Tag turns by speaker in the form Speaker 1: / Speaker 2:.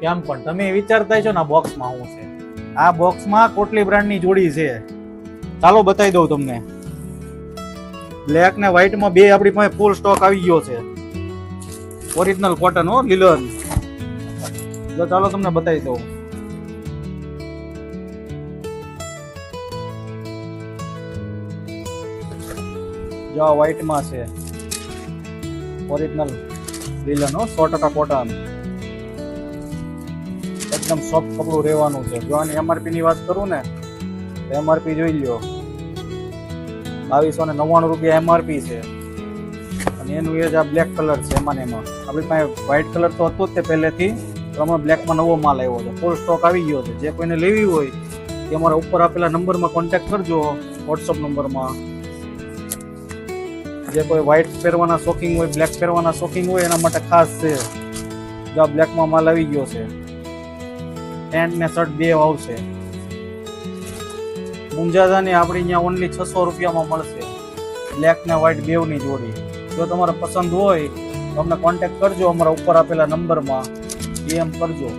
Speaker 1: કેમ પણ તમે વિચારતા છો ને આ બોક્સમાં શું છે? આ બોક્સમાં કોટલી બ્રાન્ડની જોડી છે. ચાલો બતાવી દઉં તમને. બ્લેક ને વ્હાઈટ માં બે આપણી પાસે ફૂલ સ્ટોક આવી ગયો છે. ઓરિજિનલ કોટન હો, લીલન. જો ચાલો તમને બતાવી દઉં. જો વ્હાઈટ માં છે, ઓરિજિનલ લીલન હો, 100% કોટન. એકદમ સોફ્ટ કપડું રહેવાનું છે. જો આની એમઆરપી ની વાત કરું ને, એમઆરપી જોઈ લ્યો, 2299 રૂપિયા એમઆરપી છે. અને એનું એ જ આ બ્લેક કલર છે. એમાં આપણી પાસે વ્હાઈટ કલર તો હતો જ તે પહેલેથી, તો અમે બ્લેકમાં નવો માલ આવ્યો છે. ફૂલ સ્ટોક આવી ગયો છે. જે કોઈને લેવી હોય તે અમારા ઉપર આપેલા નંબરમાં કોન્ટેક્ટ કરજો, વોટ્સઅપ નંબરમાં. જે કોઈ વ્હાઈટ પહેરવાના શોખીન હોય, બ્લેક પહેરવાના શોખીન હોય, એના માટે ખાસ છે. જો બ્લેકમાં માલ આવી ગયો છે. પેન્ટ ને શર્ટ બે આવશે. મુંજાજાની આપણી અહીંયા ઓનલી 600 રૂપિયામાં મળશે. બ્લેક ને વ્હાઈટ બેવની જોડી. જો તમારે પસંદ હોય તો અમને કોન્ટેક્ટ કરજો અમારા ઉપર આપેલા નંબરમાં, DM કરજો.